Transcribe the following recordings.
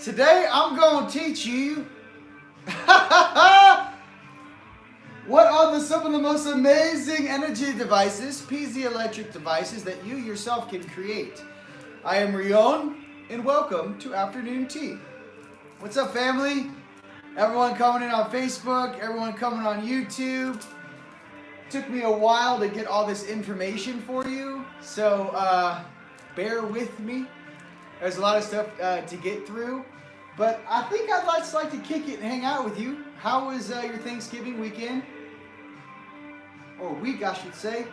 Today I'm going to teach you what are some of the most amazing energy devices, piezoelectric devices that you yourself can create. I am Rion and welcome to Afternoon Tea. What's up, family? Everyone coming in on Facebook, everyone coming on YouTube. Took me a while to get all this information for you, so bear with me. There's a lot of stuff to get through, but I think I'd just like to kick it and hang out with you. How was your Thanksgiving weekend? Or week, I should say.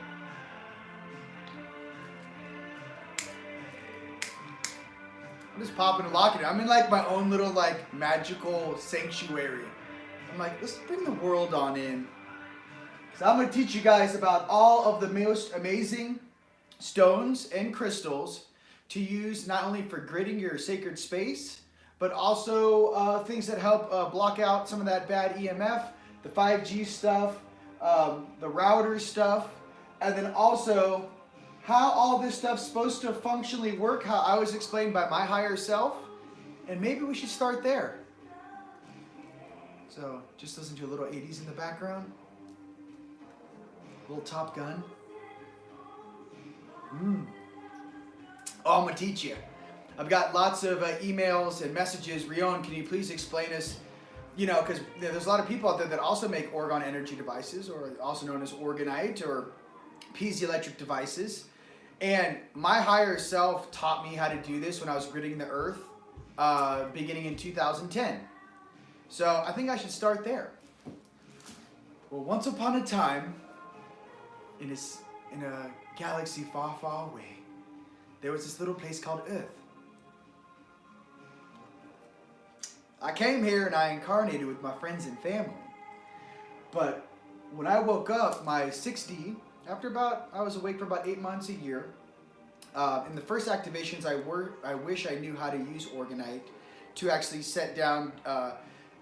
I'm just popping and locking it. I'm in like my own little like magical sanctuary. I'm like, let's bring the world on in. So I'm going to teach you guys about all of the most amazing stones and crystals to use not only for gridding your sacred space, but also things that help block out some of that bad EMF, the 5G stuff, the router stuff, and then also how all this stuff's supposed to functionally work, how I was explained by my higher self, and maybe we should start there. So just listen to a little 80s in the background. Little Top Gun. Oh, I'm going to teach you. I've got lots of emails and messages. Rion, can you please explain us, because there's a lot of people out there that also make orgone energy devices, or also known as orgonite or piezoelectric devices. And my higher self taught me how to do this when I was gridding the earth beginning in 2010. So I think I should start there. Well, once upon a time, in a galaxy far, far away, there was this little place called Earth. I came here and I incarnated with my friends and family. But when I woke up, my 6D, I was awake for about 8 months a year. In the first activations, I wish I knew how to use orgonite to actually set down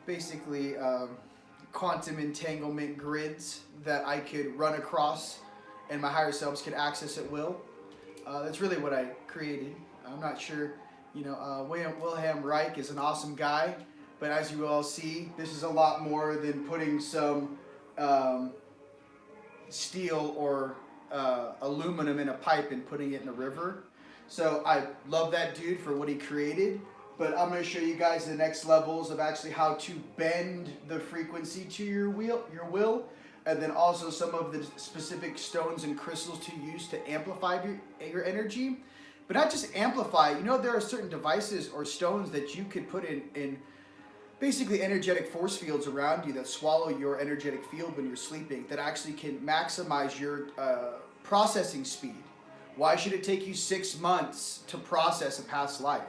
basically quantum entanglement grids that I could run across and my higher selves could access at will. That's really what I created. I'm not sure, Wilhelm Reich is an awesome guy, but as you all see, this is a lot more than putting some steel or aluminum in a pipe and putting it in a river. So I love that dude for what he created, but I'm going to show you guys the next levels of actually how to bend the frequency to your will. And then also some of the specific stones and crystals to use to amplify your energy. But not just amplify, there are certain devices or stones that you could put in basically energetic force fields around you that swallow your energetic field when you're sleeping, that actually can maximize your processing speed. Why should it take you 6 months to process a past life?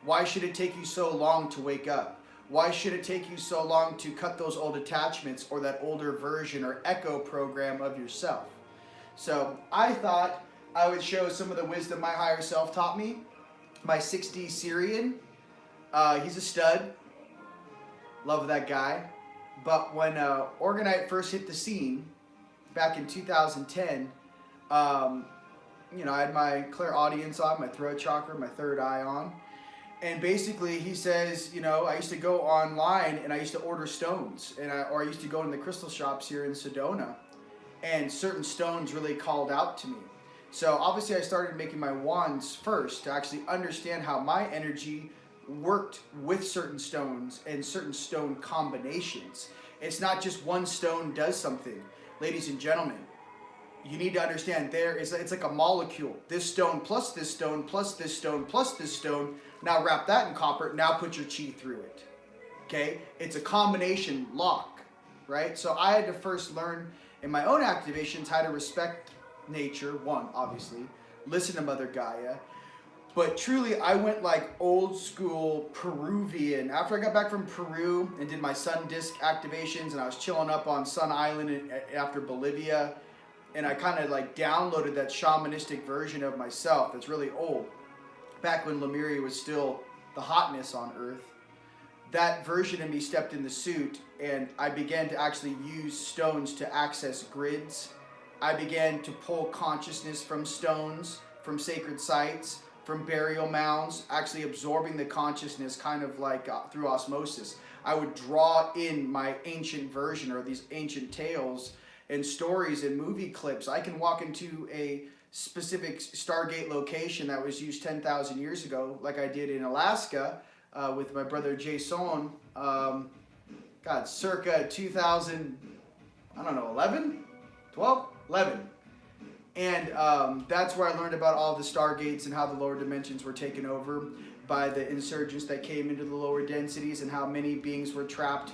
Why should it take you so long to wake up? Why should it take you so long to cut those old attachments or that older version or echo program of yourself? So I thought I would show some of the wisdom my higher self taught me. My 6D Syrian, he's a stud. Love that guy. But when orgonite first hit the scene back in 2010, I had my clairaudience on, my throat chakra, my third eye on. And basically, he says, I used to go online and I used to order stones, or I used to go in the crystal shops here in Sedona, and certain stones really called out to me. So obviously, I started making my wands first to actually understand how my energy worked with certain stones and certain stone combinations. It's not just one stone does something, ladies and gentlemen. You need to understand it's like a molecule. This stone plus this stone plus this stone plus this stone. Now wrap that in copper. Now put your chi through it. Okay? It's a combination lock, right? So I had to first learn in my own activations how to respect nature. One, obviously. Listen to Mother Gaia. But truly, I went like old school Peruvian. After I got back from Peru and did my sun disk activations, and I was chilling up on Sun Island after Bolivia, and I kind of like downloaded that shamanistic version of myself that's really old, back when Lemuria was still the hotness on Earth. That version of me stepped in the suit, and I began to actually use stones to access grids. I began to pull consciousness from stones, from sacred sites, from burial mounds, actually absorbing the consciousness kind of like through osmosis. I would draw in my ancient version or these ancient tales and stories and movie clips. I can walk into a specific Stargate location that was used 10,000 years ago, like I did in Alaska with my brother Jason, circa 2000, I don't know, 11? 12? 11. And that's where I learned about all the Stargates and how the lower dimensions were taken over by the insurgents that came into the lower densities, and how many beings were trapped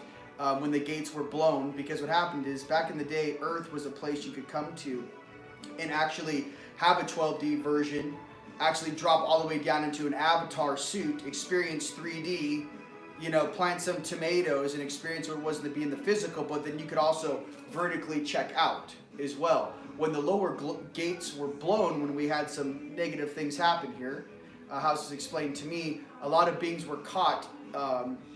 when the gates were blown. Because what happened is, back in the day, Earth was a place you could come to and actually have a 12D version, actually drop all the way down into an avatar suit, experience 3D, you know, plant some tomatoes and experience what it was to be in the physical, but then you could also vertically check out as well. When the lower gates were blown, when we had some negative things happen here, how this was explained to me, a lot of beings were caught,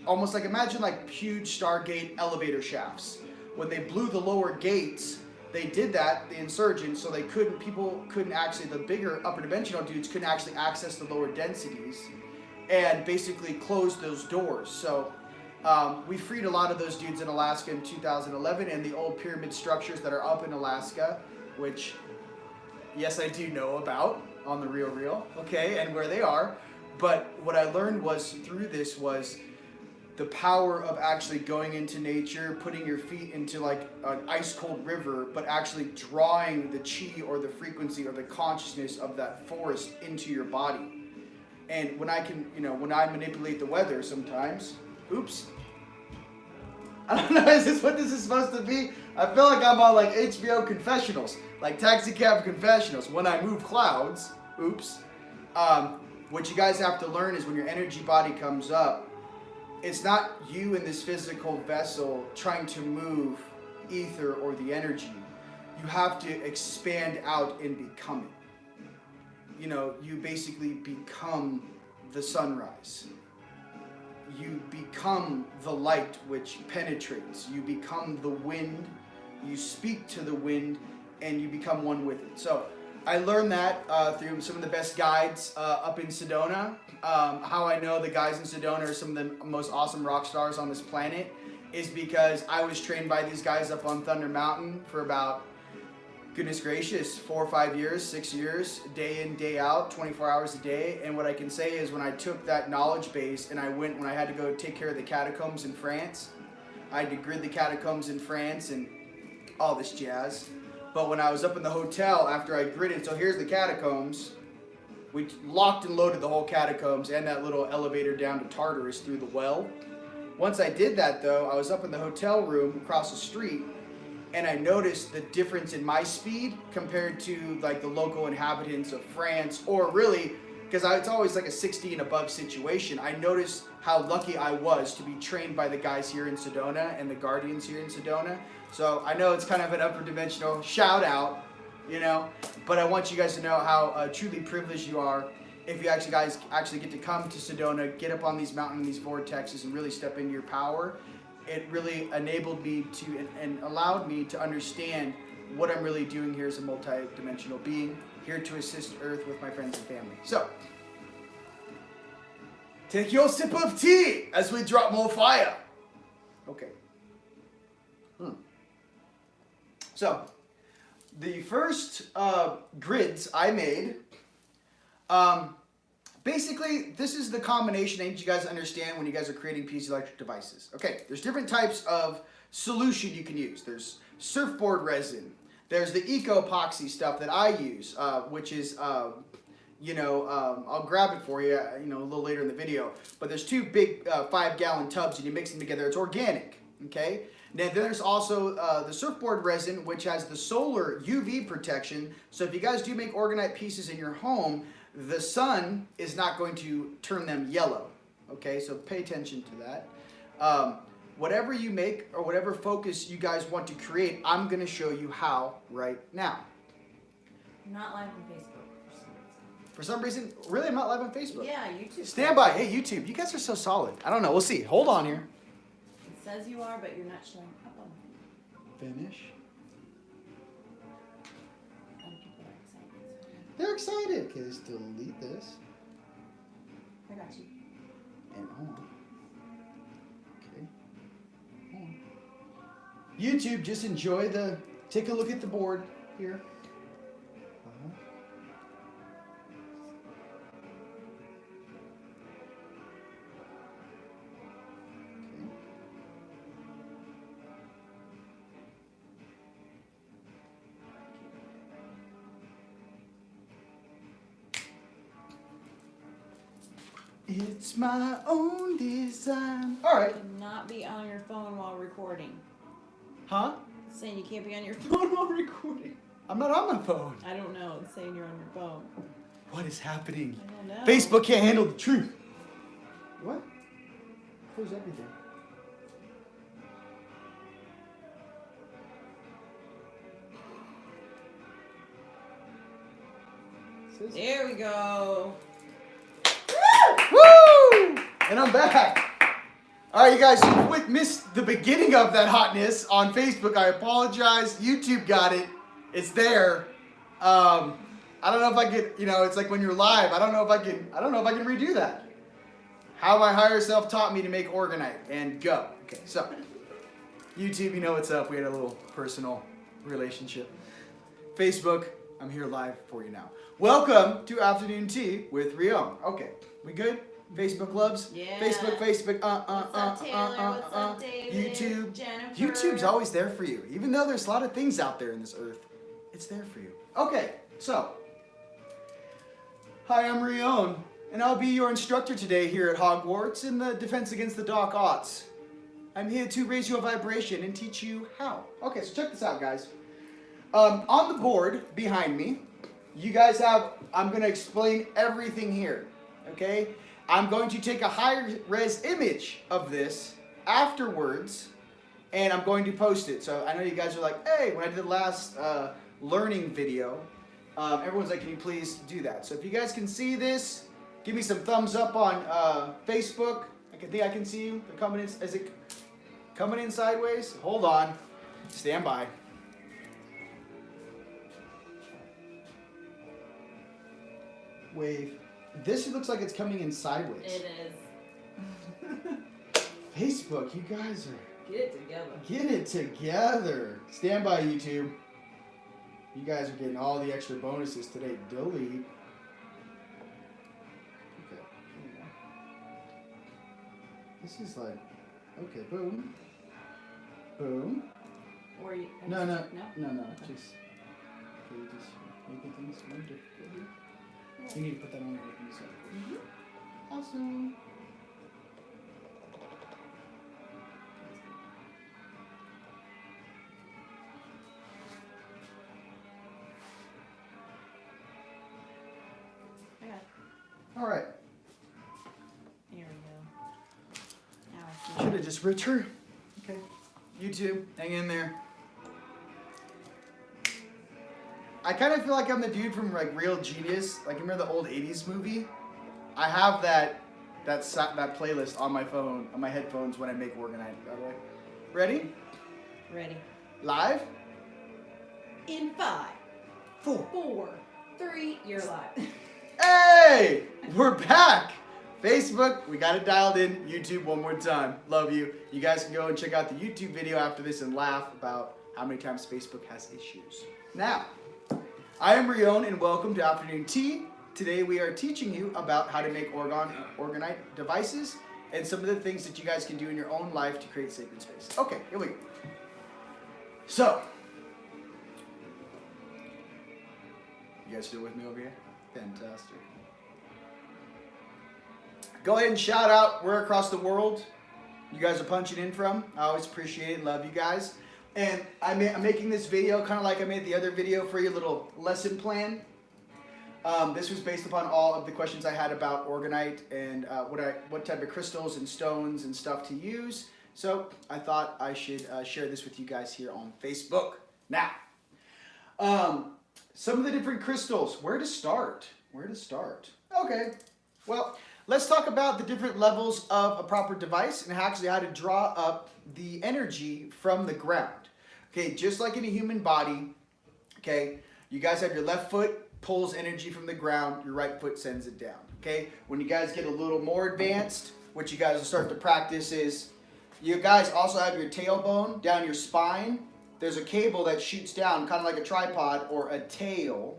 almost like, imagine like huge Stargate elevator shafts. When they blew the lower gates, they did that, the insurgents, so people couldn't actually, the bigger upper dimensional dudes couldn't actually access the lower densities, and basically closed those doors. So we freed a lot of those dudes in Alaska in 2011, and the old pyramid structures that are up in Alaska, which, yes, I do know about on the real, okay, and where they are. But what I learned was, through this, was the power of actually going into nature, putting your feet into like an ice cold river, but actually drawing the chi or the frequency or the consciousness of that forest into your body. And when I can, you know, when I manipulate the weather sometimes, oops, I don't know, is this what this is supposed to be? I feel like I'm on like HBO confessionals, like taxi cab confessionals. When I move clouds, oops. What you guys have to learn is, when your energy body comes up, it's not you in this physical vessel trying to move ether or the energy. You have to expand out and become it. You know, you basically become the sunrise. You become the light which penetrates. You become the wind. You speak to the wind, and you become one with it. So I learned that through some of the best guides up in Sedona. How I know the guys in Sedona are some of the most awesome rock stars on this planet is because I was trained by these guys up on Thunder Mountain for about, goodness gracious, 4 or 5 years, 6 years, day in, day out, 24 hours a day. And what I can say is, when I took that knowledge base and when I had to go take care of the catacombs in France, I had to grid the catacombs in France and all this jazz. But when I was up in the hotel after I gridded, so here's the catacombs, we locked and loaded the whole catacombs and that little elevator down to Tartarus through the well. Once I did that though, I was up in the hotel room across the street, and I noticed the difference in my speed compared to like the local inhabitants of France, or really, because it's always like a 60 and above situation. I noticed how lucky I was to be trained by the guys here in Sedona and the guardians here in Sedona. So I know it's kind of an upper dimensional shout out, you know, but I want you guys to know how truly privileged you are if you guys actually get to come to Sedona, get up on these mountains, these vortexes, and really step into your power. It really enabled me to and allowed me to understand what I'm really doing here as a multi-dimensional being, here to assist Earth with my friends and family. So, take your sip of tea as we drop more fire. Okay. So, the first grids I made, basically, this is the combination I need you guys to understand when you guys are creating piezoelectric devices. Okay, there's different types of solution you can use. There's surfboard resin. There's the eco-epoxy stuff that I use, which is, I'll grab it for you, a little later in the video. But there's two big 5-gallon tubs, and you mix them together. It's organic, okay? Then there's also the surfboard resin, which has the solar UV protection. So if you guys do make orgonite pieces in your home, the sun is not going to turn them yellow. Okay, so pay attention to that. Whatever you make or whatever focus you guys want to create, I'm going to show you how right now. I'm not live on Facebook for some reason. Really? I'm not live on Facebook? Yeah, YouTube. Stand by. Hey, YouTube. You guys are so solid. I don't know. We'll see. Hold on here. It says you are, but you're not showing up on it. Finish. People are excited. They're excited. Okay, let's delete this. I got you. And hold on. Okay. Hold on. YouTube, just enjoy take a look at the board here. It's my own design. All right. Cannot be on your phone while recording. Huh? It's saying you can't be on your phone while recording. I'm not on my phone. I don't know. It's saying you're on your phone. What is happening? I don't know. Facebook can't handle the truth. What? Close everything. There we go. Woo! And I'm back. All right, you guys, you missed the beginning of that hotness on Facebook. I apologize. YouTube got it. It's there. I don't know if I could, it's like when you're live. I don't know if I can redo that. How my higher self taught me to make orgonite and go. Okay, so YouTube, you know what's up. We had a little personal relationship. Facebook, I'm here live for you now. Welcome to Afternoon Tea with Rion. Okay, we good? Facebook loves? Yeah. Facebook. What's up, Taylor? What's up, David? YouTube. Jennifer. YouTube's always there for you. Even though there's a lot of things out there in this earth, it's there for you. Okay, so. Hi, I'm Rion, and I'll be your instructor today here at Hogwarts in the Defense Against the Dark Arts. I'm here to raise your vibration and teach you how. Okay, so check this out, guys. On the board behind me, you guys I'm going to explain everything here, okay? I'm going to take a high-res image of this afterwards, and I'm going to post it. So I know you guys are like, hey, when I did the last learning video, everyone's like, can you please do that? So if you guys can see this, give me some thumbs up on Facebook. I think I can see you. They're coming in. Is it coming in sideways? Hold on. Stand by. Wave. This looks like it's coming in sideways. It is. Facebook, you guys are... Get it together. Get it together. Stand by, YouTube. You guys are getting all the extra bonuses today. Delete. Okay. This is like... Okay, boom. Boom. Or you... No. No? Just... Okay, just making things more difficult here. You need to put that on the side. Mm-hmm. Awesome. I got it. All right. Here we go. Now I see. Should have just ripped her. Okay. YouTube, hang in there. I kind of feel like I'm the dude from like Real Genius. Like, remember the old 80s movie? I have that playlist on my phone, on my headphones when I make orgonite, by the way. Ready? Ready. Live? In 5, 4. 4, 3, you're live. Hey! We're back! Facebook, we got it dialed in. YouTube, one more time. Love you. You guys can go and check out the YouTube video after this and laugh about how many times Facebook has issues. Now, I am Rion and welcome to Afternoon Tea. Today we are teaching you about how to make orgonite devices and some of the things that you guys can do in your own life to create sacred space. Okay, here we go. So, you guys still with me over here? Fantastic. Go ahead and shout out where across the world you guys are punching in from. I always appreciate it. Love you guys. And I'm making this video kind of like I made the other video for your little lesson plan. This was based upon all of the questions I had about orgonite and what type of crystals and stones and stuff to use. So I thought I should share this with you guys here on Facebook. Now, some of the different crystals. Where to start? Okay, well, let's talk about the different levels of a proper device and actually how to draw up the energy from the ground. Okay, just like in a human body, okay, you guys have your left foot pulls energy from the ground, your right foot sends it down. Okay? When you guys get a little more advanced, what you guys will start to practice is, you guys also have your tailbone down your spine. There's a cable that shoots down, kind of like a tripod or a tail.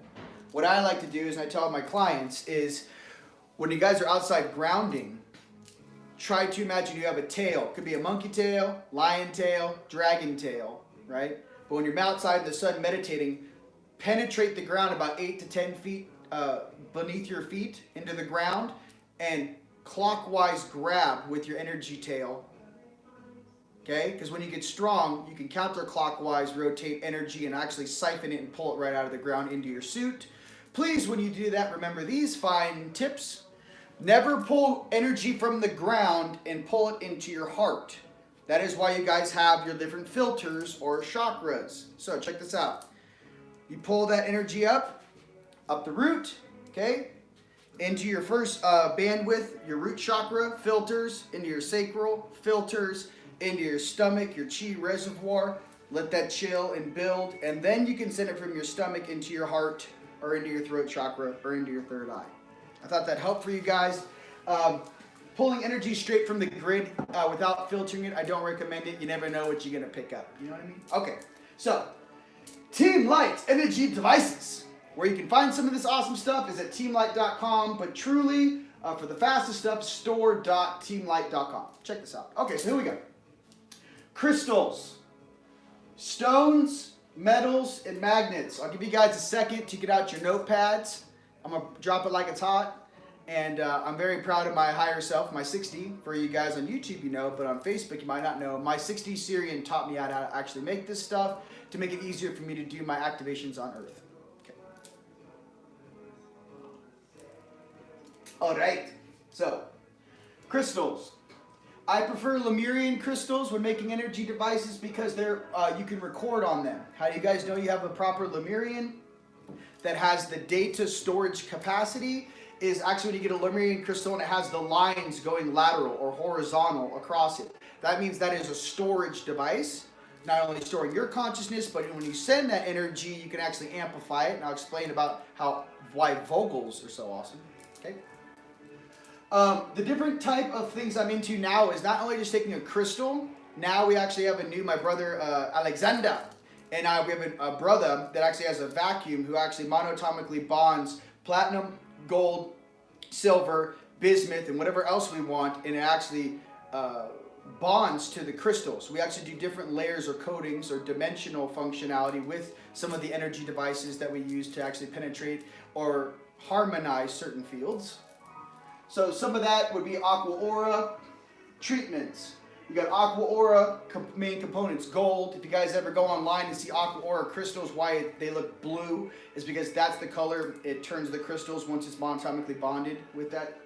What I like to do is, and I tell my clients, is when you guys are outside grounding, try to imagine you have a tail. It could be a monkey tail, lion tail, dragon tail, right? But when you're outside in the sun meditating, penetrate the ground about 8 to 10 feet beneath your feet into the ground and clockwise grab with your energy tail. Okay? Because when you get strong, you can counterclockwise rotate energy and actually siphon it and pull it right out of the ground into your suit. Please, when you do that, remember these fine tips. Never pull energy from the ground and pull it into your heart. That is why you guys have your different filters or chakras. So check this out. You pull that energy up the root, okay, into your first bandwidth, your root chakra, filters, into your sacral, filters, into your stomach, your chi reservoir. Let that chill and build, and then you can send it from your stomach into your heart or into your throat chakra or into your third eye. I thought that helped for you guys. Pulling energy straight from the grid without filtering it, I don't recommend it. You never know what you're going to pick up. You know what I mean? Okay, so Team Light Energy Devices. Where you can find some of this awesome stuff is at teamlight.com, but truly, for the fastest stuff, store.teamlight.com. Check this out. Okay, so here we go. Crystals, stones, metals, and magnets. I'll give you guys a second to get out your notepads. I'm going to drop it like it's hot. And I'm very proud of my higher self, my 60. For you guys on YouTube, you know, but on Facebook, you might not know. My 60 Syrian taught me how to actually make this stuff to make it easier for me to do my activations on Earth. Okay. All right. So, crystals. I prefer Lemurian crystals when making energy devices because they're you can record on them. How do you guys know you have a proper Lemurian that has the data storage capacity? Is actually when you get a Lemurian crystal and it has the lines going lateral or horizontal across it. That means that is a storage device, not only storing your consciousness, but when you send that energy, you can actually amplify it. And I'll explain about why vocals are so awesome. Okay. The different type of things I'm into now is not only just taking a crystal. Now we actually have my brother Alexander, and we have a brother that actually has a vacuum who actually monoatomically bonds platinum, gold, silver, bismuth, and whatever else we want, and it actually bonds to the crystals. We actually do different layers or coatings or dimensional functionality with some of the energy devices that we use to actually penetrate or harmonize certain fields. So some of that would be aqua aura treatments. You got aqua aura main components, gold. If you guys ever go online and see aqua aura crystals, why they look blue is because that's the color it turns the crystals once it's monoatomically bonded with that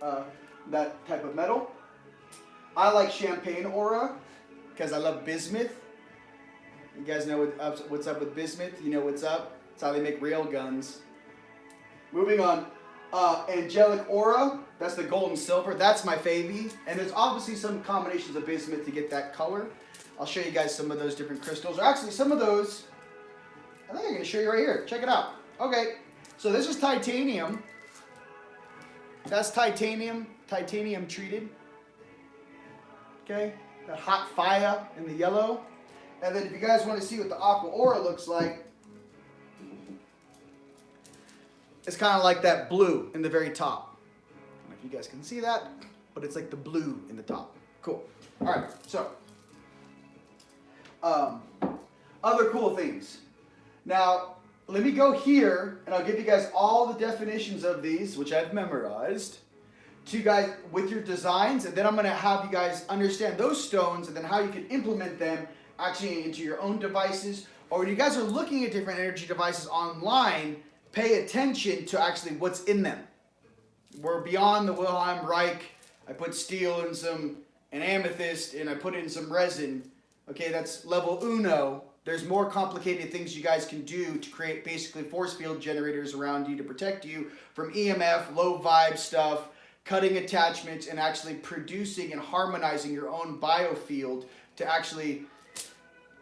type of metal. I like champagne aura because I love bismuth. You guys know what's up with bismuth. You know what's up. It's how they make rail guns. Moving on. Angelic aura, that's the gold and silver. That's my favy. And there's obviously some combinations of bismuth to get that color. I'll show you guys some of those different crystals. Or actually, some of those, I think I'm going to show you right here. Check it out. Okay, so this is titanium. That's titanium treated. Okay, that hot fire in the yellow. And then if you guys want to see what the aqua aura looks like, it's kind of like that blue in the very top. I don't know if you guys can see that, but it's like the blue in the top. Cool. All right, so other cool things. Now, let me go here, and I'll give you guys all the definitions of these, which I've memorized, to you guys with your designs, and then I'm going to have you guys understand those stones and then how you can implement them actually into your own devices. Or when you guys are looking at different energy devices online, pay attention to actually what's in them. We're beyond the Wilhelm Reich. I put steel in an amethyst and I put in some resin. Okay, that's level uno. There's more complicated things you guys can do to create basically force field generators around you to protect you from EMF, low vibe stuff, cutting attachments, and actually producing and harmonizing your own biofield to actually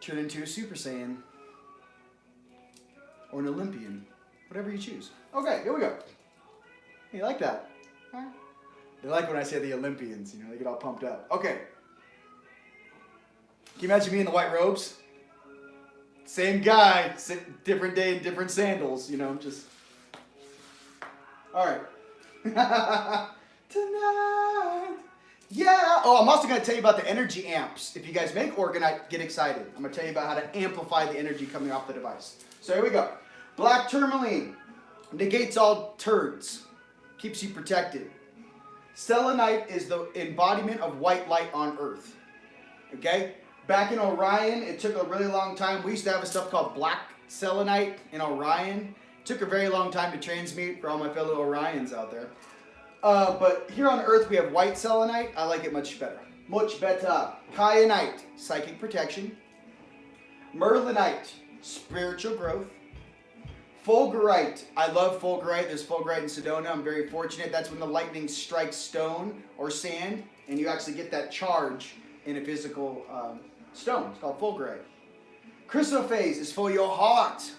turn into a Super Saiyan or an Olympian. Whatever you choose. Okay, here we go. You like that? Huh? They like when I say the Olympians, you know, they get all pumped up. Okay. Can you imagine me in the white robes? Same guy, different day and different sandals, you know, just. All right. Tonight. Yeah. Oh, I'm also going to tell you about the energy amps. If you guys make orgonite, get excited. I'm going to tell you about how to amplify the energy coming off the device. So here we go. Black tourmaline negates all turds. Keeps you protected. Selenite is the embodiment of white light on Earth. Okay? Back in Orion, it took a really long time. We used to have a stuff called black selenite in Orion. It took a very long time to transmute for all my fellow Orions out there. But here on Earth, we have white selenite. I like it much better. Much better. Kyanite, psychic protection. Merlinite, spiritual growth. Fulgurite. I love fulgurite. There's fulgurite in Sedona. I'm very fortunate. That's when the lightning strikes stone or sand, and you actually get that charge in a physical stone. It's called fulgurite. Chrysoprase is for your heart.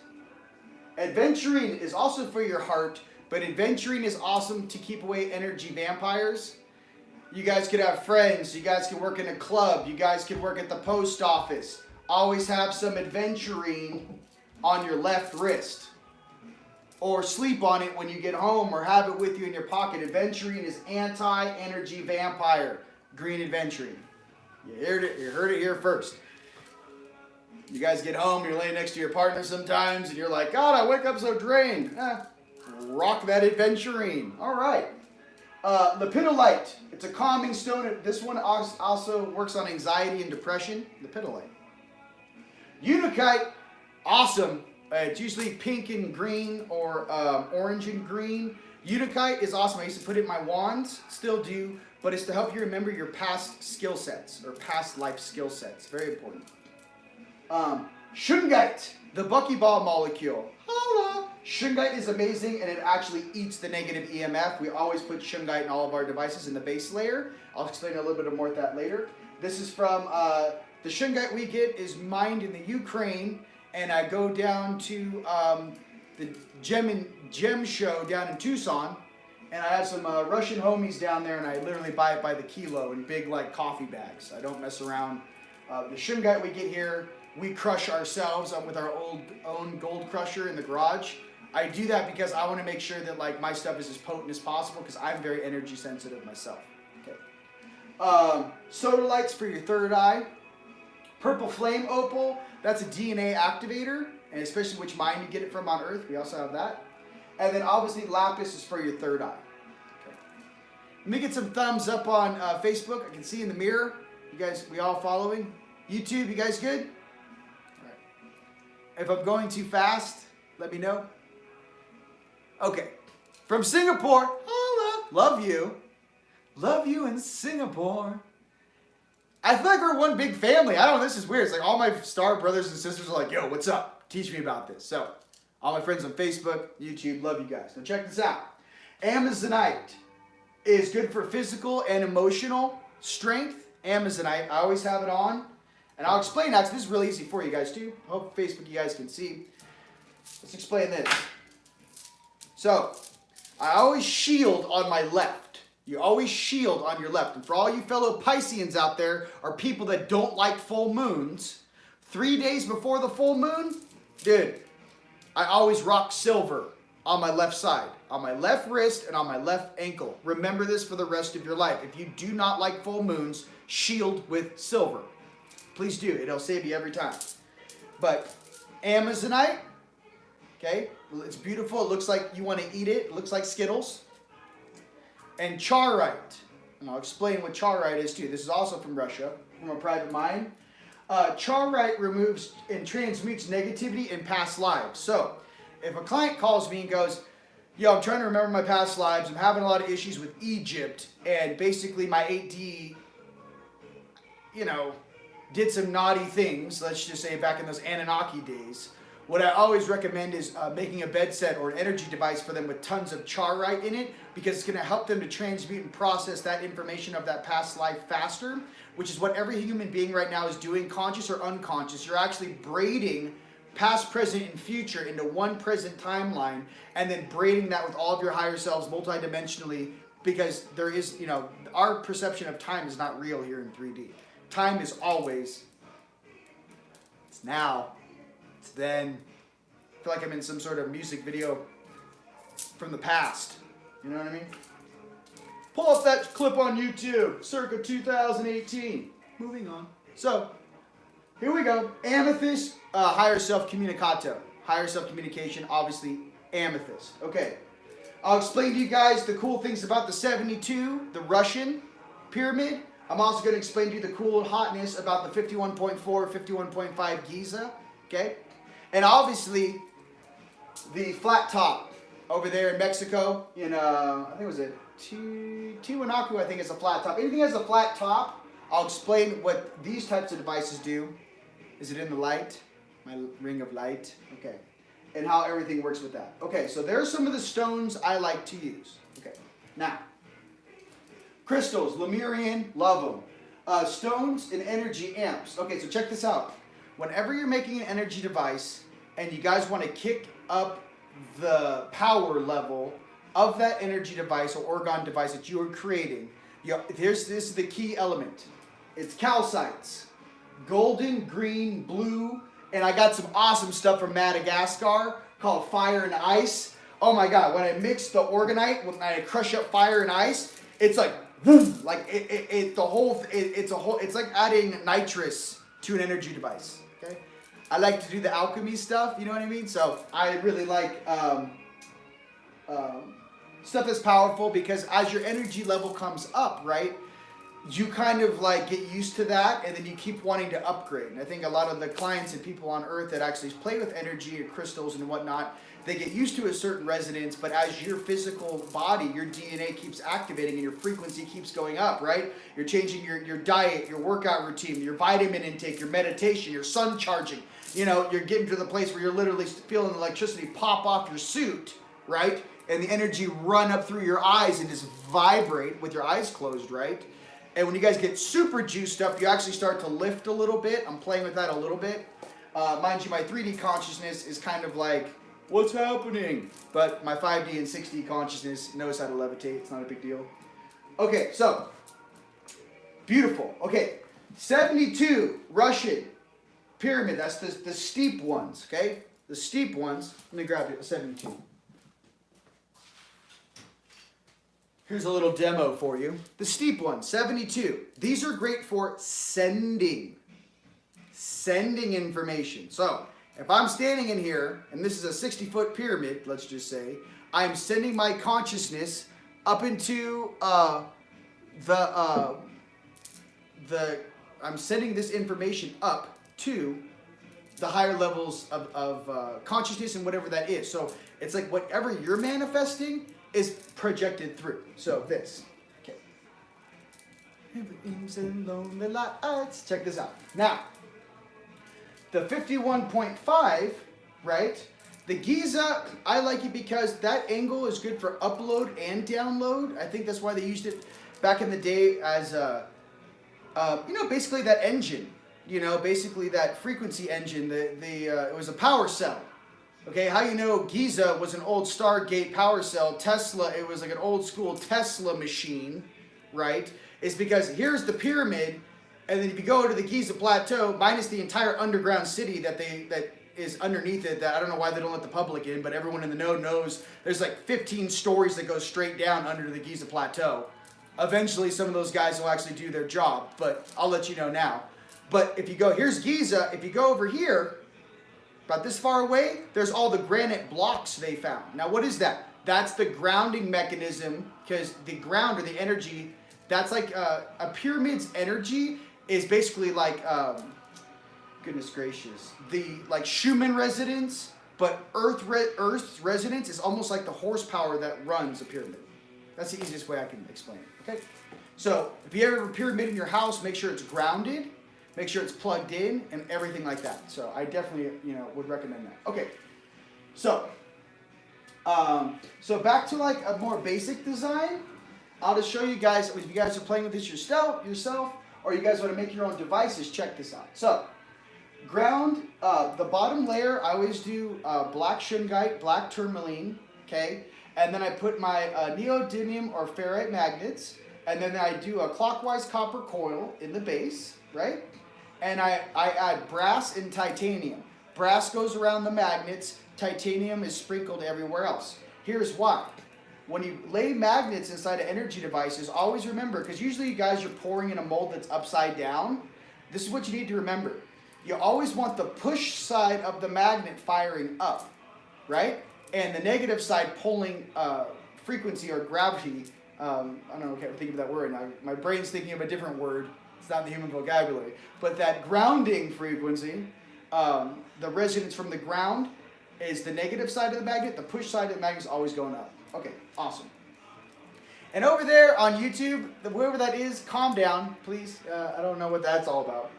Adventuring is also for your heart, but adventuring is awesome to keep away energy vampires. You guys could have friends. You guys can work in a club. You guys can work at the post office. Always have some adventuring on your left wrist. Or sleep on it when you get home, or have it with you in your pocket. Adventuring is anti-energy vampire. Green adventuring. You heard it here first. You guys get home, you're laying next to your partner sometimes, and you're like, God, I wake up so drained. Rock that adventuring. All right. Lepidolite. It's a calming stone. This one also works on anxiety and depression. Lepidolite. Unakite. Awesome. It's usually pink and green or orange and green. Unakite is awesome. I used to put it in my wands, still do, but it's to help you remember your past skill sets or past life skill sets. Very important. Shungite, the buckyball molecule. Holla! Shungite is amazing, and it actually eats the negative EMF. We always put shungite in all of our devices in the base layer. I'll explain a little bit more of that later. This is from, the shungite we get is mined in the Ukraine, and I go down to the Gem show down in Tucson, and I have some Russian homies down there, and I literally buy it by the kilo in big like coffee bags. I don't mess around. The shungite we get here, we crush ourselves with our own gold crusher in the garage. I do that because I want to make sure that like my stuff is as potent as possible because I'm very energy sensitive myself. Okay. Soda lights for your third eye. Purple flame opal, that's a DNA activator, and especially which mine you get it from on Earth. We also have that. And then obviously lapis is for your third eye. Okay. Let me get some thumbs up on Facebook. I can see in the mirror. You guys, we all following? YouTube, you guys good? All right. If I'm going too fast, let me know. Okay. From Singapore, holla, love you. Love you in Singapore. I feel like we're one big family. I don't know, this is weird. It's like all my star brothers and sisters are like, yo, what's up? Teach me about this. So, all my friends on Facebook, YouTube, love you guys. Now check this out. Amazonite is good for physical and emotional strength. Amazonite, I always have it on. And I'll explain that, because this is really easy for you guys too. I hope Facebook you guys can see. Let's explain this. So, I always shield on my left. You always shield on your left. And for all you fellow Pisceans out there, or people that don't like full moons, 3 days before the full moon, dude, I always rock silver on my left side, on my left wrist, and on my left ankle. Remember this for the rest of your life. If you do not like full moons, shield with silver. Please do. It'll save you every time. But Amazonite, okay, it's beautiful. It looks like you want to eat it. It looks like Skittles. And chaurite, and I'll explain what chaurite is too. This is also from Russia, from a private mine. Chaurite removes and transmutes negativity in past lives. So, if a client calls me and goes, yo, I'm trying to remember my past lives, I'm having a lot of issues with Egypt, and basically my 8D, you know, did some naughty things, let's just say back in those Anunnaki days, what I always recommend is making a bed set or an energy device for them with tons of chaurite in it, because it's going to help them to transmute and process that information of that past life faster, which is what every human being right now is doing, conscious or unconscious. You're actually braiding past, present, and future into one present timeline, and then braiding that with all of your higher selves multidimensionally, because there is, our perception of time is not real here in 3D. Time is always, it's now, it's then. I feel like I'm in some sort of music video from the past. You know what I mean? Pull up that clip on YouTube, circa 2018. Moving on. So, here we go. Amethyst, higher self communicato. Higher self communication, obviously, amethyst. Okay. I'll explain to you guys the cool things about the 72, the Russian pyramid. I'm also going to explain to you the cool hotness about the 51.4, 51.5 Giza. Okay. And obviously, the flat top over there in Mexico, I think it was Tiwanaku, I think it's a flat top. Anything that has a flat top, I'll explain what these types of devices do. Is it in the light? My ring of light? Okay. And how everything works with that. Okay, so there's some of the stones I like to use. Okay, now, crystals, Lemurian, love them. Stones and energy amps. Okay, so check this out. Whenever you're making an energy device and you guys want to kick up the power level of that energy device or orgone device that you are creating, this is the key element. It's calcites, golden, green, blue, and I got some awesome stuff from Madagascar called fire and ice. Oh my God, when I mix the orgonite, when I crush up fire and ice, it's like, boom, like it's like adding nitrous to an energy device, okay? I like to do the alchemy stuff, you know what I mean? So I really like stuff that's powerful, because as your energy level comes up, right, you kind of like get used to that, and then you keep wanting to upgrade. And I think a lot of the clients and people on Earth that actually play with energy or crystals and whatnot, they get used to a certain resonance, but as your physical body, your DNA keeps activating and your frequency keeps going up, right? You're changing your diet, your workout routine, your vitamin intake, your meditation, your sun charging. You're getting to the place where you're literally feeling the electricity pop off your suit, right? And the energy run up through your eyes and just vibrate with your eyes closed, right? And when you guys get super juiced up, you actually start to lift a little bit. I'm playing with that a little bit. Mind you, my 3D consciousness is kind of like, what's happening? But my 5D and 6D consciousness knows how to levitate. It's not a big deal. Okay, so, beautiful. Okay, 72, Russian pyramid. That's the steep ones, okay? The steep ones. Let me grab it, 72. Here's a little demo for you. The steep one, 72. These are great for sending information. So, if I'm standing in here, and this is a 60-foot pyramid, let's just say, I'm sending my consciousness up into I'm sending this information up to the higher levels of consciousness and whatever that is. So, it's like whatever you're manifesting is projected through. So this. Okay. Everything's in lonely lights. Check this out. Now, the 51.5, right? The Giza, I like it because that angle is good for upload and download. I think that's why they used it back in the day as basically that engine. Basically that frequency engine. It was a power cell. Okay, how Giza was an old Stargate power cell. Tesla, it was like an old school Tesla machine, right? It's because here's the pyramid, and then if you go to the Giza Plateau, minus the entire underground city that is underneath it, that I don't know why they don't let the public in, but everyone in the know knows there's like 15 stories that go straight down under the Giza Plateau. Eventually, some of those guys will actually do their job, but I'll let you know now. But if you go, here's Giza, if you go over here, about this far away, there's all the granite blocks they found. Now, what is that? That's the grounding mechanism, because the ground or the energy, that's like a pyramid's energy is basically like, goodness gracious, the like Schumann resonance, but Earth's resonance is almost like the horsepower that runs a pyramid. That's the easiest way I can explain it. Okay, so if you ever have a pyramid in your house, make sure it's grounded. Make sure it's plugged in and everything like that. So I definitely, would recommend that. Okay, so back to like a more basic design. I'll just show you guys, if you guys are playing with this yourself, or you guys want to make your own devices, check this out. So Ground, the bottom layer, I always do black shungite, black tourmaline, okay? And then I put my neodymium or ferrite magnets, and then I do a clockwise copper coil in the base, right? And I add brass and titanium. Brass goes around the magnets, titanium is sprinkled everywhere else. Here's why. When you lay magnets inside of energy devices, always remember, because usually you guys are pouring in a mold that's upside down. This is what you need to remember. You always want the push side of the magnet firing up, right? And the negative side pulling frequency or gravity. I don't know, I can't think of that word now. My brain's thinking of a different word. It's not in the human vocabulary. But that grounding frequency, the resonance from the ground is the negative side of the magnet. The push side of the magnet is always going up. Okay, awesome. And over there on YouTube, whoever that is, calm down, please. I don't know what that's all about.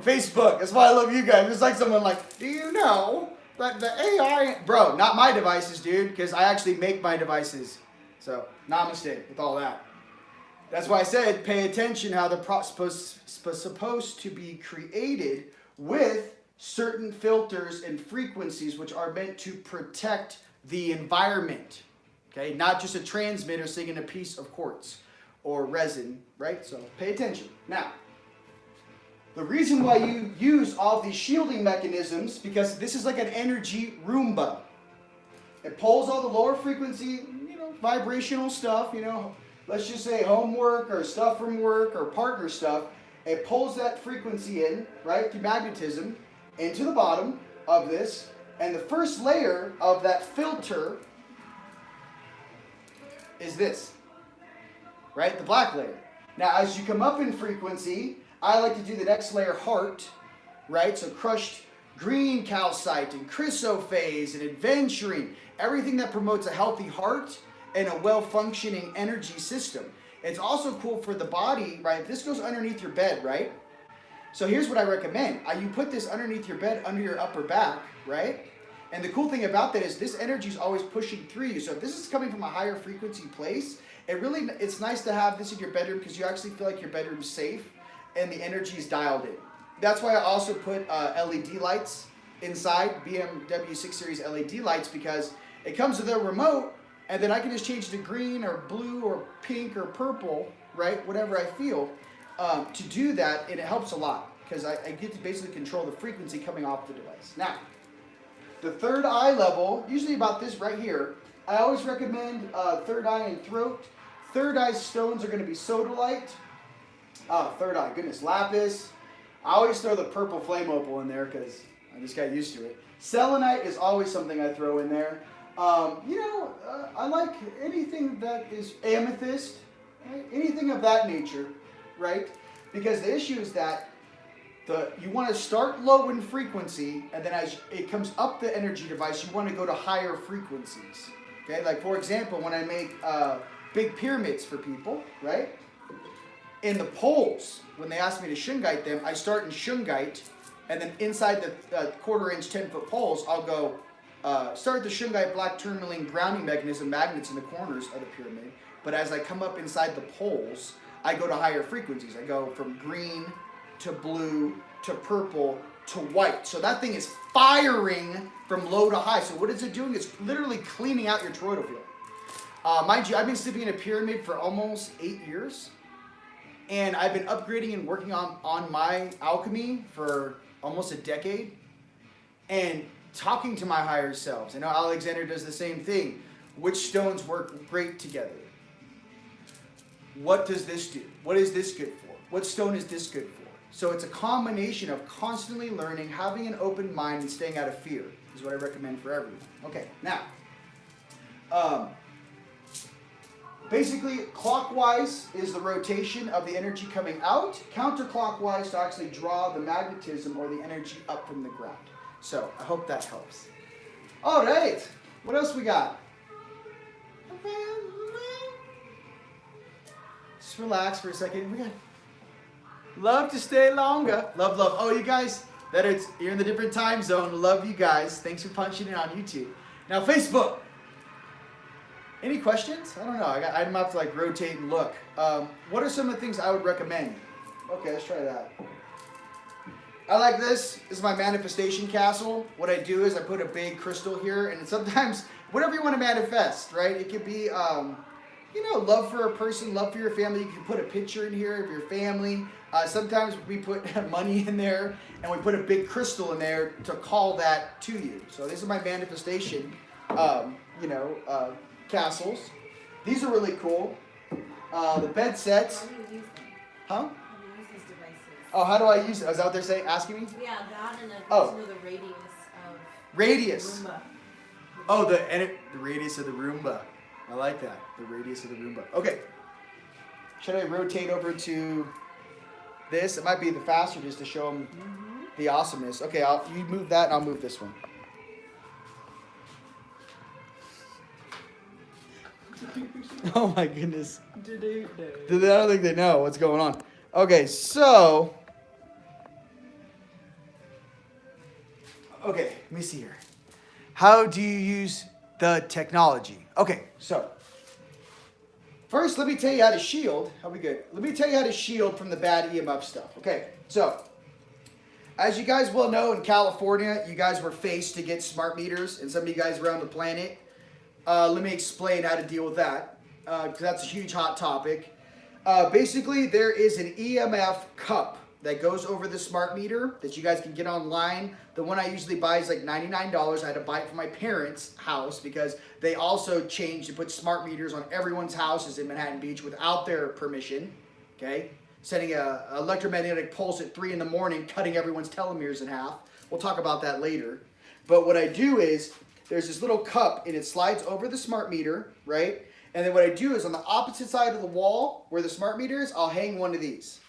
Facebook, that's why I love you guys. It's like someone like, do you know that the AI... Bro, not my devices, dude, because I actually make my devices. So, namaste with all that. That's why I said pay attention how they're supposed to be created with certain filters and frequencies which are meant to protect the environment. Okay, not just a transmitter singing a piece of quartz or resin, right? So pay attention. Now, the reason why you use all these shielding mechanisms, because this is like an energy Roomba. It pulls all the lower frequency, vibrational stuff, let's just say homework or stuff from work or partner stuff. It pulls that frequency in, right, through magnetism, into the bottom of this. And the first layer of that filter is this, right, the black layer. Now, as you come up in frequency, I like to do the next layer, heart, right? So crushed green calcite and chrysophase and adventuring, everything that promotes a healthy heart and a well-functioning energy system. It's also cool for the body, right? This goes underneath your bed, right? So here's what I recommend. You put this underneath your bed, under your upper back, right? And the cool thing about that is this energy is always pushing through you. So if this is coming from a higher frequency place, it's nice to have this in your bedroom because you actually feel like your bedroom's safe and the energy is dialed in. That's why I also put LED lights inside, BMW 6 Series LED lights, because it comes with a remote and then I can just change to green or blue or pink or purple, right? Whatever I feel to do that, and it helps a lot because I get to basically control the frequency coming off the device. Now, the third eye level, usually about this right here, I always recommend third eye and throat. Third eye stones are going to be sodalite. Third eye, goodness, lapis. I always throw the purple flame opal in there because I just got used to it. Selenite is always something I throw in there. I like anything that is amethyst, right? Anything of that nature, right? Because the issue is that you want to start low in frequency, and then as it comes up the energy device, you want to go to higher frequencies. Okay, like for example, when I make big pyramids for people, right? In the poles, when they ask me to shungite them, I start in shungite, and then inside the 1/4 inch, 10-foot poles, I'll go start the shungite black tourmaline grounding mechanism magnets in the corners of the pyramid. But as I come up inside the poles, I go to higher frequencies. I go from green to blue to purple to white. So that thing is firing from low to high. So what is it doing? It's literally cleaning out your toroidal field. Mind you, I've been sleeping in a pyramid for almost 8 years. And I've been upgrading and working on my alchemy for almost a decade. And talking to my higher selves. I know Alexander does the same thing. Which stones work great together? What does this do? What is this good for? What stone is this good for? So it's a combination of constantly learning, having an open mind, and staying out of fear is what I recommend for everyone. Okay, now, basically clockwise is the rotation of the energy coming out, counterclockwise to actually draw the magnetism or the energy up from the ground. So I hope that helps. All right, what else we got? Just relax for a second. We got love to stay longer. Love, love. Oh, you guys, you're in the different time zone. Love you guys. Thanks for punching in on YouTube. Now, Facebook. Any questions? I don't know. I'm about to like rotate and look. What are some of the things I would recommend? Okay, let's try that. I like this. This is my manifestation castle. What I do is I put a big crystal here, and sometimes whatever you want to manifest, right? It could be, love for a person, love for your family. You can put a picture in here of your family. Sometimes we put money in there, and we put a big crystal in there to call that to you. So this is my manifestation, castles. These are really cool. The bed sets. How do you use them? Huh? How do you use these devices? Oh, how do I use it? Is that what they're saying? Asking me? Yeah, that and the radius of Radius. Roomba. Oh, the radius of the Roomba. I like that. The radius of the Roomba. Okay. Should I rotate over to this? It might be the faster just to show them the awesomeness. Okay, you move that and I'll move this one. Oh my goodness. I don't think they know what's going on. Okay, so. Okay, let me see here. How do you use the technology? Okay, so. First, let me tell you how to shield. How we good? Let me tell you how to shield from the bad EMF stuff. Okay, so. As you guys well know, in California, you guys were faced to get smart meters, and some of you guys around the planet. Let me explain how to deal with that, because that's a huge hot topic. Basically, there is an EMF cup that goes over the smart meter that you guys can get online. The one I usually buy is like $99. I had to buy it for my parents' house because they also changed and put smart meters on everyone's houses in Manhattan Beach without their permission. Okay, sending an electromagnetic pulse at 3 in the morning, cutting everyone's telomeres in half. We'll talk about that later. But what I do is, there's this little cup and it slides over the smart meter, right? And then what I do is on the opposite side of the wall where the smart meter is, I'll hang one of these.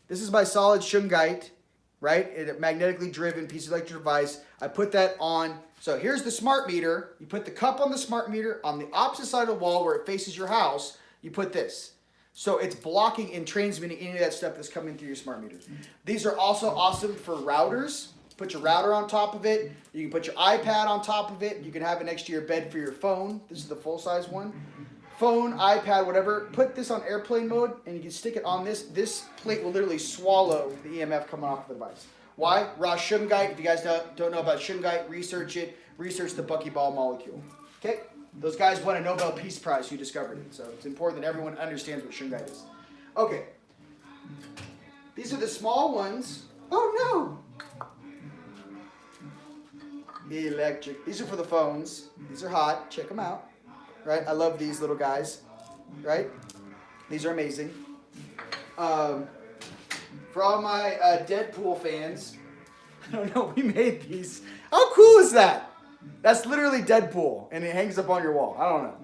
This is my solid shungite, right? It's a magnetically driven piece of electric device. I put that on. So here's the smart meter. You put the cup on the smart meter. On the opposite side of the wall where it faces your house, you put this. So it's blocking and transmitting any of that stuff that's coming through your smart meters. These are also awesome for routers. Put your router on top of it. You can put your iPad on top of it. You can have it next to your bed for your phone. This is the full-size one. Phone, iPad, whatever. Put this on airplane mode, and you can stick it on this. This plate will literally swallow the EMF coming off the device. Why? Raw shungite. If you guys don't know about shungite, research it. Research the buckyball molecule. Okay? Those guys won a Nobel Peace Prize who discovered it. So it's important that everyone understands what shungite is. Okay. These are the small ones. Oh, no. Electric. These are for the phones. These are hot. Check them out. Right? I love these little guys. Right? These are amazing. For all my Deadpool fans, I don't know, we made these. How cool is that? That's literally Deadpool, and it hangs up on your wall. I don't know.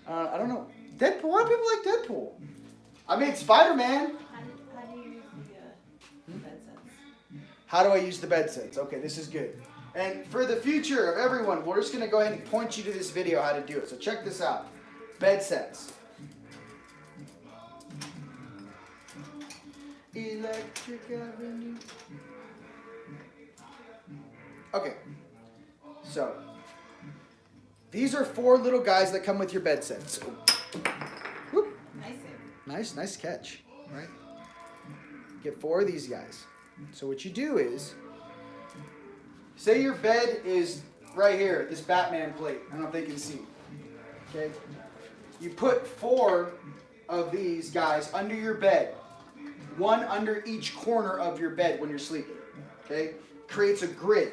I don't know. Deadpool? Why do people like Deadpool? I made Spider-Man. How do you use the bed sets? How do I use the bed sets? Okay, this is good. And for the future of everyone, we're just going to go ahead and point you to this video how to do it. So check this out. Bed sets. Electric Avenue. Okay. So, these are 4 little guys that come with your bed sets. Whoop. Nice catch. Right? Get 4 of these guys. So what you do is, say your bed is right here, this Batman plate. I don't know if they can see. Okay? You put 4 of these guys under your bed. 1 under each corner of your bed when you're sleeping. Okay? Creates a grid.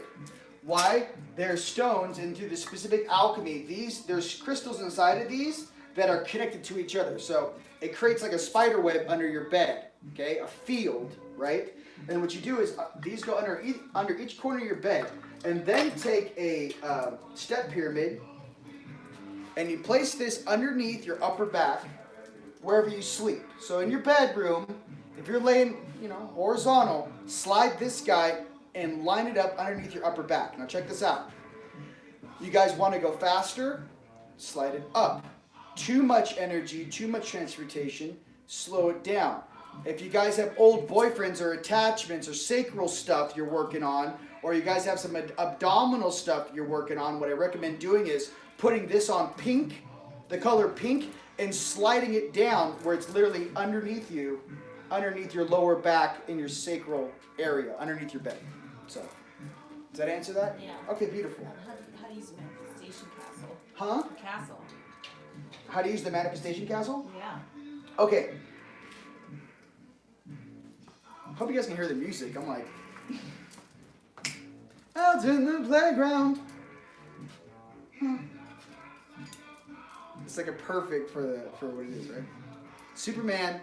Why? There's stones, and through the specific alchemy, there's crystals inside of these that are connected to each other. So it creates like a spider web under your bed. Okay? A field, right? And what you do is these go under each corner of your bed, and then take a step pyramid, and you place this underneath your upper back, wherever you sleep. So in your bedroom, if you're laying, horizontal, slide this guy and line it up underneath your upper back. Now check this out. You guys want to go faster? Slide it up. Too much energy, too much transportation, slow it down. If you guys have old boyfriends or attachments or sacral stuff you're working on, or you guys have some abdominal stuff you're working on, what I recommend doing is putting this on pink, the color pink, and sliding it down where it's literally underneath you underneath your lower back in your sacral area, underneath your belly. So, does that answer that? Yeah. Okay, beautiful. How do you use the manifestation castle? Huh? Castle. How to use the manifestation castle? Yeah. Okay. Hope you guys can hear the music. I'm like, out in the playground. It's like a perfect for what it is, right? Superman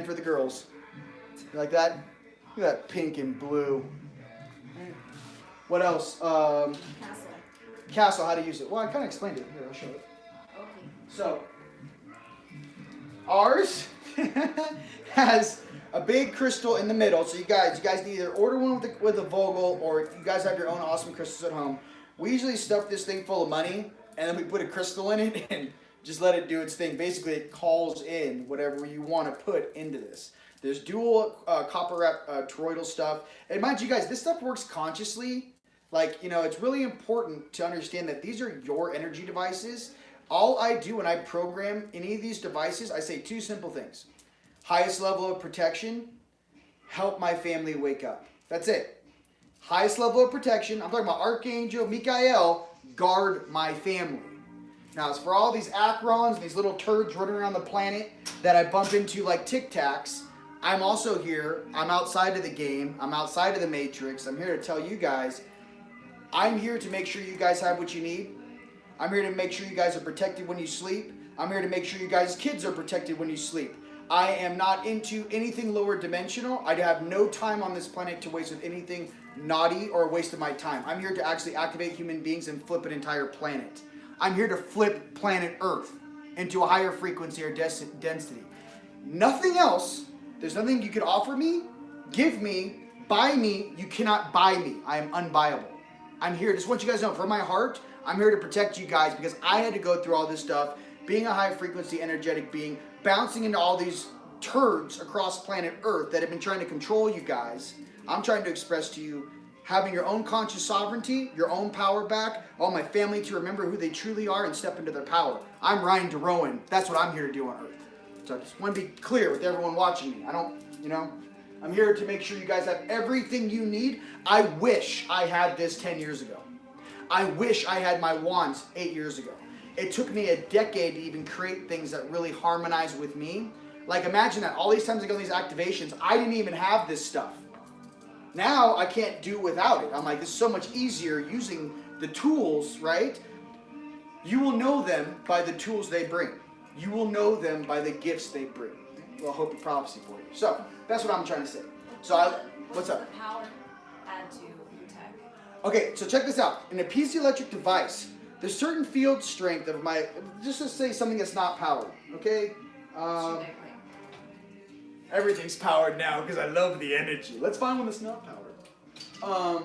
for the girls. You like that? Look at that pink and blue. What else? Castle. Castle, how to use it. Well, I kind of explained it. Here, I'll show it. Okay. So, ours has a big crystal in the middle. So you guys can either order one with a Vogel, or you guys have your own awesome crystals at home. We usually stuff this thing full of money, and then we put a crystal in it and just let it do its thing. Basically, it calls in whatever you want to put into this. There's dual copper wrap toroidal stuff. And mind you guys, this stuff works consciously. Like, it's really important to understand that these are your energy devices. All I do when I program any of these devices, I say two simple things. Highest level of protection, help my family wake up. That's it. Highest level of protection, I'm talking about Archangel, Michael, guard my family. Now, as for all these Acrons, these little turds running around the planet that I bump into like Tic Tacs, I'm also here. I'm outside of the game. I'm outside of the Matrix. I'm here to tell you guys, I'm here to make sure you guys have what you need. I'm here to make sure you guys are protected when you sleep. I'm here to make sure you guys' kids are protected when you sleep. I am not into anything lower dimensional. I have no time on this planet to waste with anything naughty or a waste of my time. I'm here to actually activate human beings and flip an entire planet. I'm here to flip planet Earth into a higher frequency or density. Nothing else. There's nothing you could offer me, give me, buy me. You cannot buy me. I am unbuyable. I'm here. Just want you guys to know, from my heart, I'm here to protect you guys because I had to go through all this stuff, being a high frequency energetic being, bouncing into all these turds across planet Earth that have been trying to control you guys. I'm trying to express to you having your own conscious sovereignty, your own power back, all my family to remember who they truly are and step into their power. I'm Rion DeRowan. That's what I'm here to do on Earth. So I just want to be clear with everyone watching me. I'm here to make sure you guys have everything you need. I wish I had this 10 years ago. I wish I had my wands 8 years ago. It took me a decade to even create things that really harmonize with me. Like, imagine that. All these times I go on these activations, I didn't even have this stuff. Now I can't do without it. I'm like, this is so much easier using the tools, right? You will know them by the tools they bring. You will know them by the gifts they bring. Well, hope of prophecy for you. So, that's what I'm trying to say. So, what's up? The power add to your tech? Okay, so check this out. In a piezoelectric device, there's certain field strength of my, just to say something that's not powered, okay? Everything's powered now because I love the energy. Let's find one that's not powered.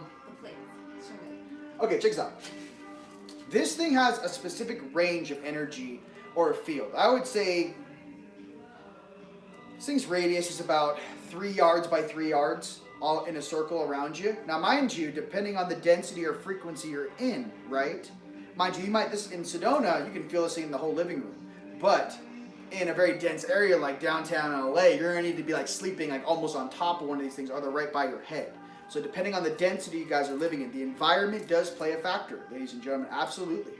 Okay, check this out. This thing has a specific range of energy or a field. I would say this thing's radius is about 3 yards by 3 yards, all in a circle around you. Now, mind you, depending on the density or frequency you're in, right? Mind you, this in Sedona, you can feel this thing in the whole living room. But in a very dense area like downtown LA, you're gonna need to be like sleeping like almost on top of one of these things, or they're right by your head. So depending on the density you guys are living in, the environment does play a factor, ladies and gentlemen, absolutely.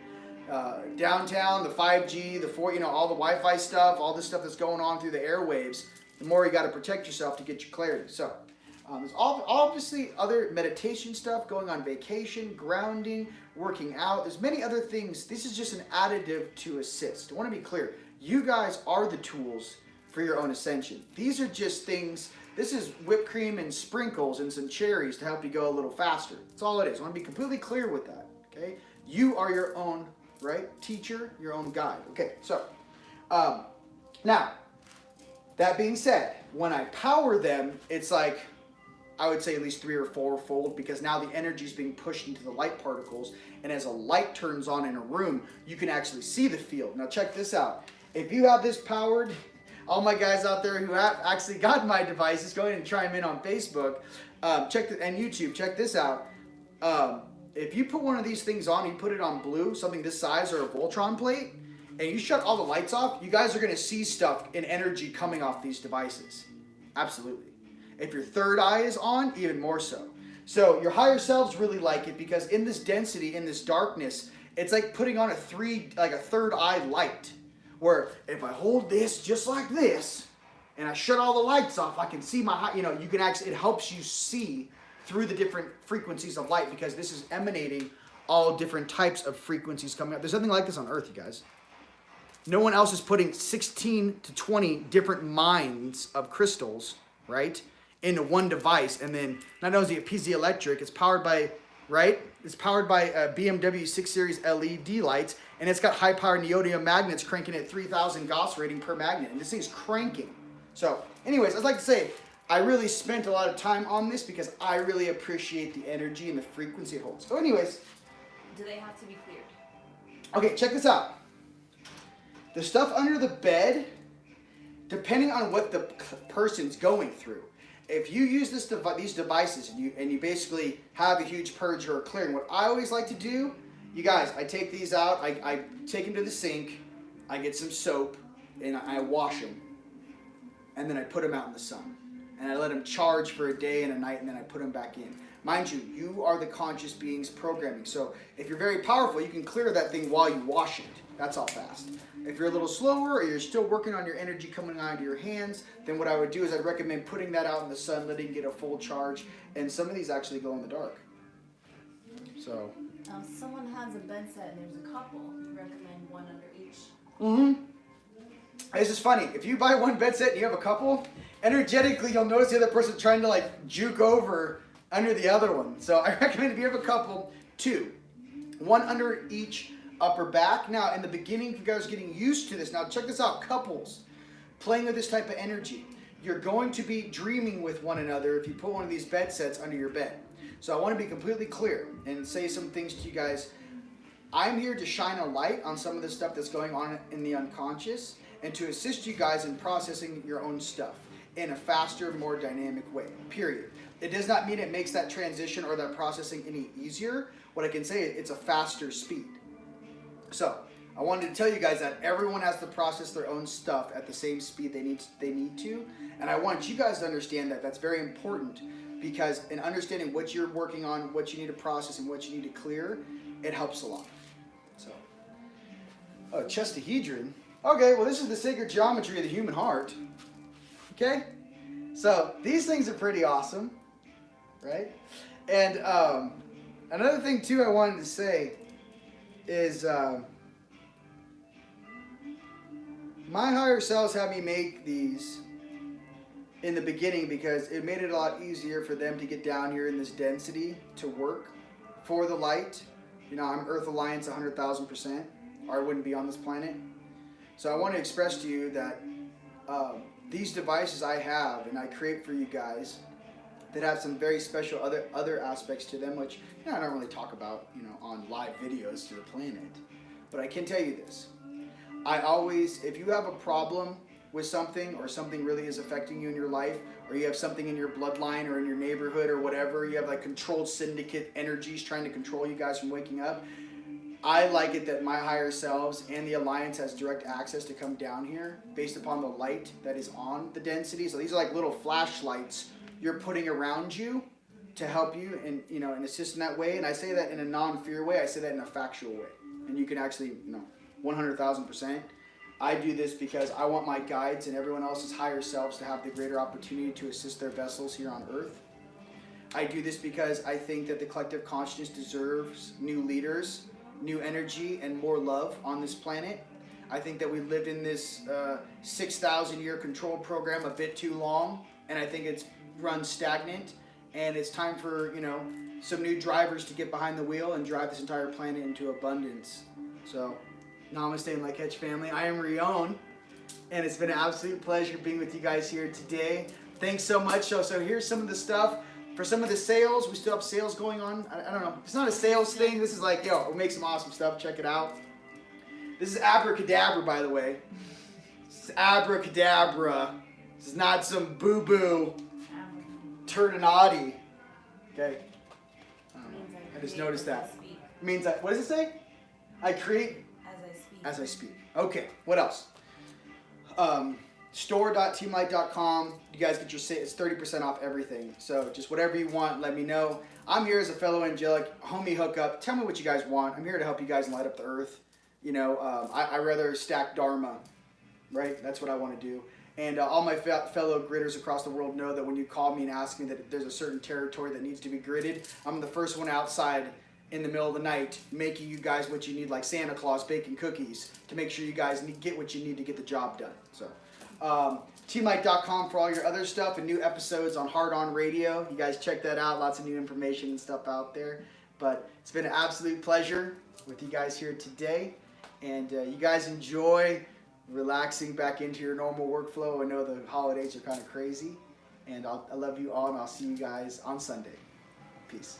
Downtown, the 5G, all the Wi-Fi stuff, all this stuff that's going on through the airwaves, the more you got to protect yourself to get your clarity. So there's obviously other meditation stuff, going on vacation, grounding, working out. There's many other things. This is just an additive to assist. I want to be clear. You guys are the tools for your own ascension. These are just things. This is whipped cream and sprinkles and some cherries to help you go a little faster. That's all it is. I want to be completely clear with that. Okay? You are your own, right, teacher, your own guide. Okay, so now, that being said, when I power them, it's like, I would say at least 3 or 4-fold, because now the energy is being pushed into the light particles, and as a light turns on in a room, you can actually see the field. Now check this out. If you have this powered, all my guys out there who have actually got my devices, go ahead and chime in on Facebook, and YouTube, check this out. If you put one of these things on, you put it on blue, something this size, or a Voltron plate, and you shut all the lights off, you guys are going to see stuff in energy coming off these devices. Absolutely. If your third eye is on, even more so. So your higher selves really like it because in this density, in this darkness, it's like putting on a third eye light. Where if I hold this just like this, and I shut all the lights off, I can see you can actually, it helps you see through the different frequencies of light because this is emanating all different types of frequencies coming up. There's nothing like this on Earth, you guys. No one else is putting 16 to 20 different mines of crystals, right, into one device. And then not only is it piezoelectric, it's powered by, right? It's powered by BMW 6 Series LED lights, and it's got high-powered neodymium magnets cranking at 3,000 Gauss rating per magnet. And this thing's cranking. So, anyways, I'd like to say I really spent a lot of time on this because I really appreciate the energy and the frequency it holds. So, anyways. Do they have to be cleared? Okay, check this out. The stuff under the bed, depending on what the person's going through, if you use these devices and you basically have a huge purge or a clearing, what I always like to do, you guys, I take these out, I take them to the sink, I get some soap, and I wash them. And then I put them out in the sun. And I let them charge for a day and a night, and then I put them back in. Mind you, you are the conscious beings programming. So if you're very powerful, you can clear that thing while you wash it. That's all fast. If you're a little slower or you're still working on your energy coming out of your hands, then what I would do is I'd recommend putting that out in the sun, letting it get a full charge. And some of these actually glow in the dark. So. If someone has a bed set and there's a couple, you recommend one under each. Mm-hmm. This is funny. If you buy one bed set and you have a couple, energetically you'll notice the other person trying to like juke over under the other one. So I recommend if you have a couple, two. One under each upper back. Now in the beginning, if you guys are getting used to this, now check this out, couples playing with this type of energy. You're going to be dreaming with one another if you put one of these bed sets under your bed. So I want to be completely clear and say some things to you guys. I'm here to shine a light on some of the stuff that's going on in the unconscious and to assist you guys in processing your own stuff in a faster, more dynamic way, period. It does not mean it makes that transition or that processing any easier. What I can say is it's a faster speed. So I wanted to tell you guys that everyone has to process their own stuff at the same speed they need to. And I want you guys to understand that that's very important because in understanding what you're working on, what you need to process and what you need to clear, it helps a lot. So, oh, chestahedron. Okay, well this is the sacred geometry of the human heart. Okay? So these things are pretty awesome, right? And another thing too I wanted to say is my higher selves had me make these in the beginning because it made it a lot easier for them to get down here in this density to work for the light. You know, I'm Earth Alliance 100,000%, or I wouldn't be on this planet. So I want to express to you that these devices I have and I create for you guys that have some very special other aspects to them, which I don't really talk about, on live videos to the planet. But I can tell you this. I always, if you have a problem with something or something really is affecting you in your life, or you have something in your bloodline or in your neighborhood or whatever, you have like controlled syndicate energies trying to control you guys from waking up, I like it that my higher selves and the Alliance has direct access to come down here based upon the light that is on the density. So these are like little flashlights you're putting around you to help you and and assist in that way. And I say that in a non-fear way. I say that in a factual way. And you can actually 100,000%. I do this because I want my guides and everyone else's higher selves to have the greater opportunity to assist their vessels here on Earth. I do this because I think that the collective consciousness deserves new leaders, new energy, and more love on this planet. I think that we lived in this 6,000-year control program a bit too long, and I think it's run stagnant, and it's time for, some new drivers to get behind the wheel and drive this entire planet into abundance. So, namaste and like catch family. I am Rion, and it's been an absolute pleasure being with you guys here today. Thanks so much. So here's some of the stuff. For some of the sales, we still have sales going on. I don't know. It's not a sales thing. This is like, we'll make some awesome stuff. Check it out. This is abracadabra, by the way. This is abracadabra. This is not some boo-boo turdinati. Okay. I just noticed that. It means that, what does it say? I create as I speak. Okay, what else? Store.teamlight.com. You guys get your it's 30% off everything. So just whatever you want, let me know. I'm here as a fellow angelic homie hookup. Tell me what you guys want. I'm here to help you guys light up the earth. You know, I rather stack dharma, right? That's what I want to do. And all my fellow gritters across the world know that when you call me and ask me that there's a certain territory that needs to be gridded, I'm the first one outside in the middle of the night making you guys what you need, like Santa Claus baking cookies to make sure you guys get what you need to get the job done. So teamlight.com for all your other stuff and new episodes on Hard On Radio. You guys check that out. Lots of new information and stuff out there. But it's been an absolute pleasure with you guys here today. And you guys enjoy relaxing back into your normal workflow. I know the holidays are kind of crazy. And I love you all, and I'll see you guys on Sunday. Peace.